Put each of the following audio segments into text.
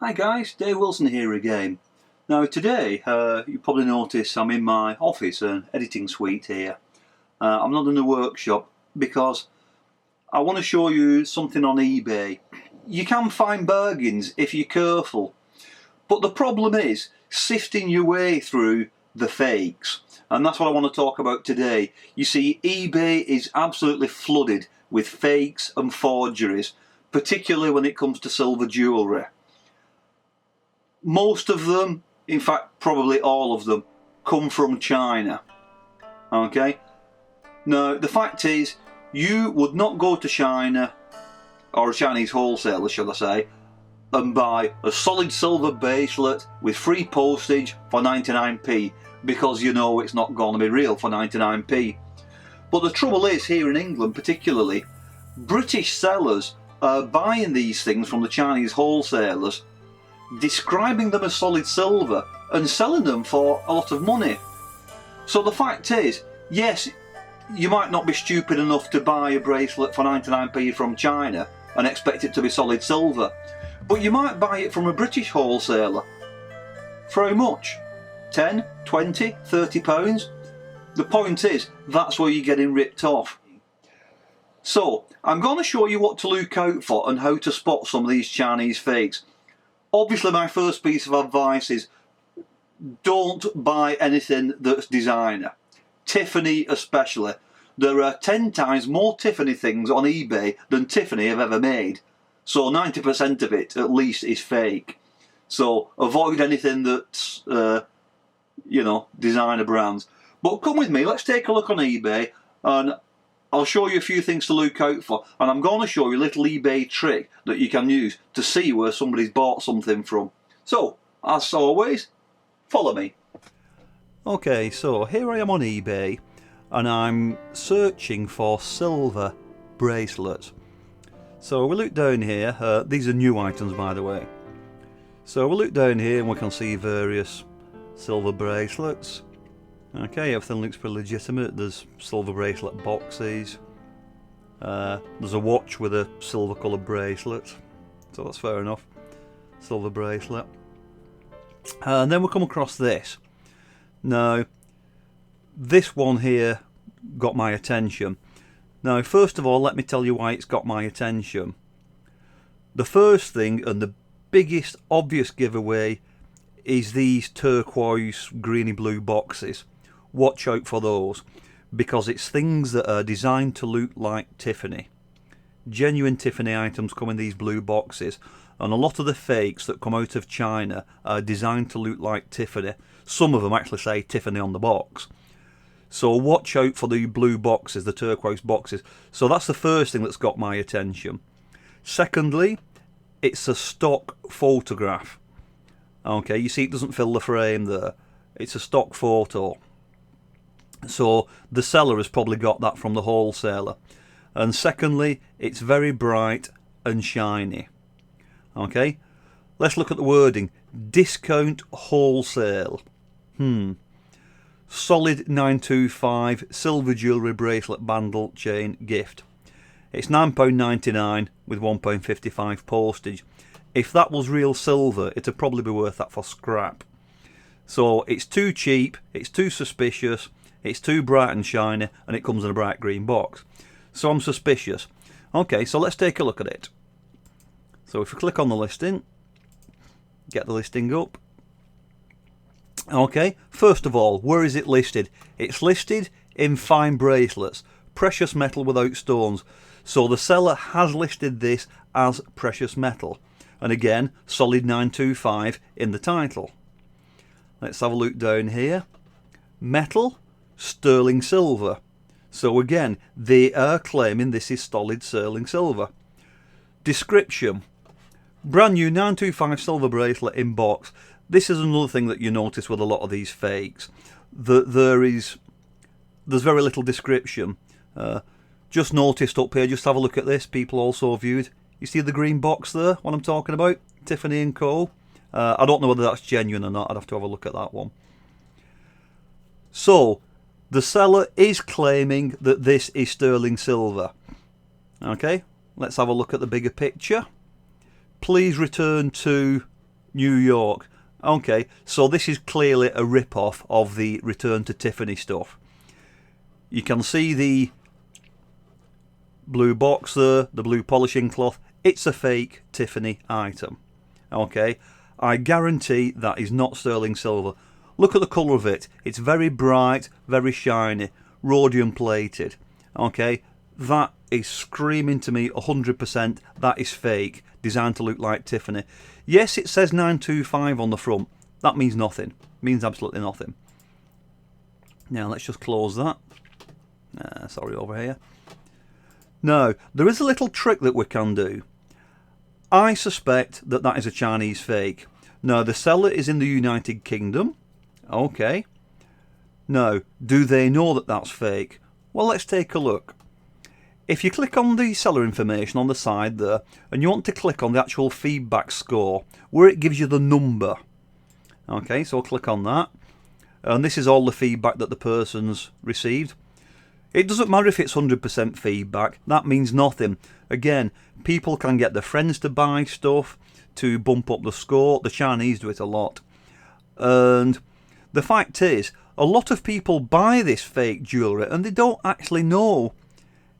Hi guys, Dave Wilson here again. Now today, you probably notice I'm in my office, an editing suite here. I'm not in the workshop because I want to show you something on eBay. You can find bargains if you're careful, but the problem is sifting your way through the fakes. And that's what I want to talk about today. You see, eBay is absolutely flooded with fakes and forgeries, particularly when it comes to silver jewellery. Most of them, in fact probably all of them, come from China. Okay? Now the fact is, you would not go to China, or a Chinese wholesaler should I say, and buy a solid silver bracelet with free postage for 99p, because you know it's not going to be real for 99p. But the trouble is, here in England particularly, British sellers are buying these things from the Chinese wholesalers, describing them as solid silver and selling them for a lot of money. So the fact is, yes, you might not be stupid enough to buy a bracelet for 99p from China and expect it to be solid silver, but you might buy it from a British wholesaler. For how much? 10, 20, 30 pounds? The point is, that's where you're getting ripped off. So I'm going to show you what to look out for and how to spot some of these Chinese fakes. Obviously my first piece of advice is don't buy anything that's designer. Tiffany especially. There are 10 times more Tiffany things on eBay than Tiffany have ever made. So 90% of it at least is fake. So avoid anything that's, you know, designer brands. But come with me, let's take a look on eBay and I'll show you a few things to look out for, and I'm going to show you a little eBay trick that you can use to see where somebody's bought something from. So, as always, follow me. Okay, so here I am on eBay and I'm searching for silver bracelets. So we look down here, these are new items by the way. So we look down here and we can see various silver bracelets. Okay, everything looks pretty legitimate. There's silver bracelet boxes. There's a watch with a silver coloured bracelet, so that's fair enough. Silver bracelet. And then we come across this. Now, this one here got my attention. Now, first of all, let me tell you why it's got my attention. The first thing, and the biggest obvious giveaway, is these turquoise greeny blue boxes. Watch out for those, because it's things that are designed to look like Tiffany. Genuine Tiffany items come in these blue boxes, and a lot of the fakes that come out of China are designed to look like Tiffany. Some of them actually say Tiffany on the box. So watch out for the blue boxes, the turquoise boxes. So that's the first thing that's got my attention. Secondly, it's a stock photograph. Okay, you see it doesn't fill the frame there. It's a stock photo. So the seller has probably got that from the wholesaler. And secondly, it's very bright and shiny. Okay, let's look at the wording. Discount wholesale. Solid 925 silver jewellery bracelet bundle chain gift. It's £9.99 with £1.55 postage. If that was real silver, it'd probably be worth that for scrap. So it's too cheap, it's too suspicious, it's too bright and shiny, and it comes in a bright green box. So I'm suspicious. Okay, so let's take a look at it. So if we click on the listing, get the listing up. Okay, first of all, where is it listed? It's listed in fine bracelets, precious metal without stones. So the seller has listed this as precious metal. And again, solid 925 in the title. Let's have a look down here. Metal, sterling silver. So again, they are claiming this is solid sterling silver. Description. Brand new 925 silver bracelet in box. This is another thing that you notice with a lot of these fakes. There's very little description. Just noticed up here, just have a look at this. People also viewed. You see the green box there, what I'm talking about? Tiffany & Co. I don't know whether that's genuine or not. I'd have to have a look at that one. So, the seller is claiming that this is sterling silver. Okay, let's have a look at the bigger picture. Please return to New York. Okay, so this is clearly a rip-off of the Return to Tiffany stuff. You can see the blue box there, the blue polishing cloth. It's a fake Tiffany item. Okay, I guarantee that is not sterling silver. Look at the colour of it. It's very bright, very shiny, rhodium plated. Okay, that is screaming to me 100% that is fake, designed to look like Tiffany. Yes, it says 925 on the front. That means nothing. It means absolutely nothing. Now let's just close that. Sorry, over here. Now, there is a little trick that we can do. I suspect that that is a Chinese fake. Now, the seller is in the United Kingdom. Okay. Now, do they know that that's fake? Well, let's take a look. If you click on the seller information on the side there, and you want to click on the actual feedback score, where it gives you the number. Okay, so I'll click on that. And this is all the feedback that the person's received. It doesn't matter if it's 100% feedback, that means nothing. Again, people can get their friends to buy stuff to bump up the score. The Chinese do it a lot. And the fact is, a lot of people buy this fake jewellery and they don't actually know.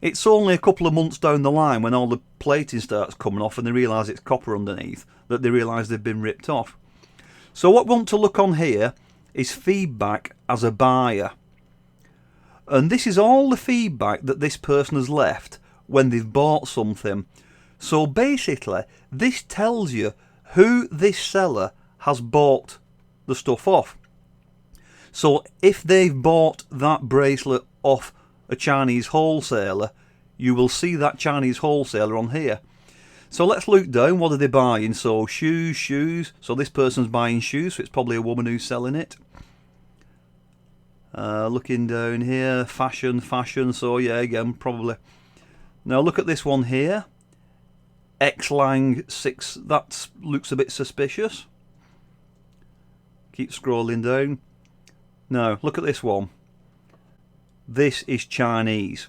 It's only a couple of months down the line, when all the plating starts coming off and they realise it's copper underneath, that they realise they've been ripped off. So what we want to look on here is feedback as a buyer. And this is all the feedback that this person has left when they've bought something. So basically, this tells you who this seller has bought the stuff off. So if they've bought that bracelet off a Chinese wholesaler, you will see that Chinese wholesaler on here. So let's look down. What are they buying? So shoes. So this person's buying shoes, so it's probably a woman who's selling it. Looking down here, fashion, so yeah, again, probably. Now look at this one here, X-Lang 6, that looks a bit suspicious. Keep scrolling down. Now, look at this one. This is Chinese,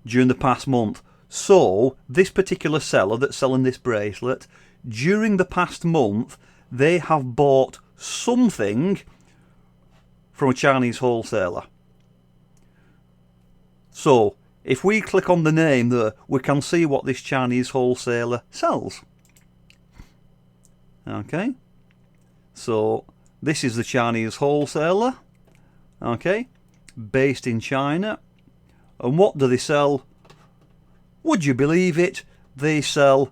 during the past month. So, this particular seller that's selling this bracelet, during the past month, they have bought something from a Chinese wholesaler. So, if we click on the name there, we can see what this Chinese wholesaler sells. Okay, so this is the Chinese wholesaler, okay, based in China. And what do they sell? Would you believe it? They sell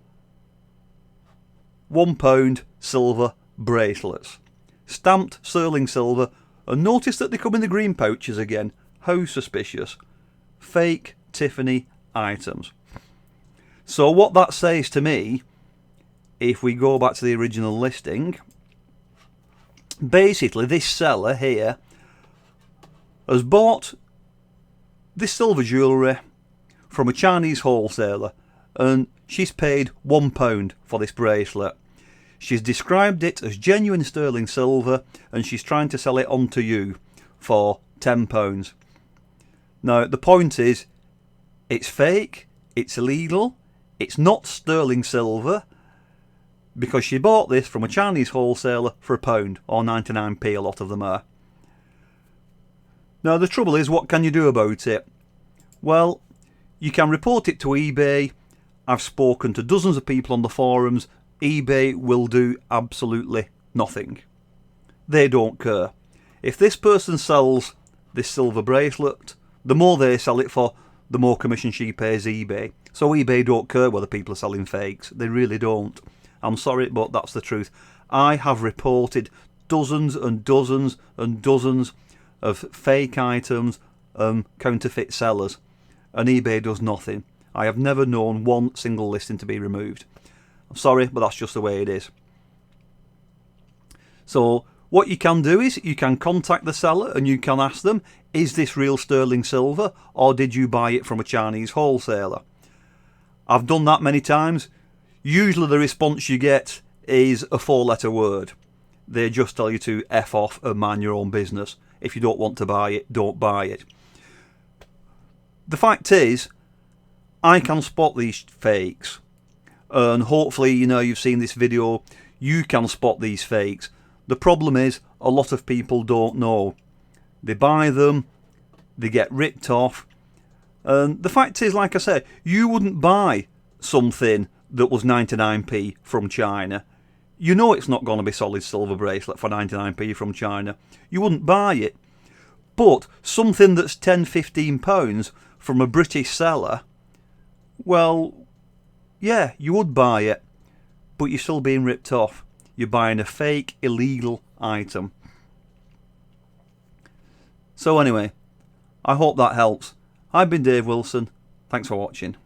£1 silver bracelets, stamped sterling silver. And notice that they come in the green pouches again. How suspicious. Fake Tiffany items. So what that says to me, if we go back to the original listing, basically this seller here has bought this silver jewellery from a Chinese wholesaler, and she's paid £1 for this bracelet. She's described it as genuine sterling silver, and she's trying to sell it on to you for £10. Now, the point is, it's fake, it's illegal, it's not sterling silver, because she bought this from a Chinese wholesaler for £1, or 99p, a lot of them are. Now, the trouble is, what can you do about it? Well, you can report it to eBay. I've spoken to dozens of people on the forums. eBay will do absolutely nothing. They don't care. If this person sells this silver bracelet, the more they sell it for, the more commission she pays eBay. So eBay don't care whether people are selling fakes. They really don't. I'm sorry, but that's the truth. I have reported dozens and dozens and dozens of fake items, counterfeit sellers, and eBay does nothing. I have never known one single listing to be removed. I'm sorry, but that's just the way it is. So what you can do is you can contact the seller and you can ask them, is this real sterling silver, or did you buy it from a Chinese wholesaler? I've done that many times. Usually the response you get is a 4-letter word. They just tell you to F off and mind your own business. If you don't want to buy it, don't buy it. The fact is, I can spot these fakes. And hopefully, you know, you've seen this video, you can spot these fakes. The problem is a lot of people don't know. They buy them, they get ripped off. And the fact is, like I said, you wouldn't buy something that was 99p from China. You know it's not going to be solid silver bracelet for 99p from China. You wouldn't buy it. But something that's £10-15 from a British seller, well, yeah, you would buy it. But you're still being ripped off. You're buying a fake, illegal item. So anyway, I hope that helps. I've been Dave Wilson. Thanks for watching.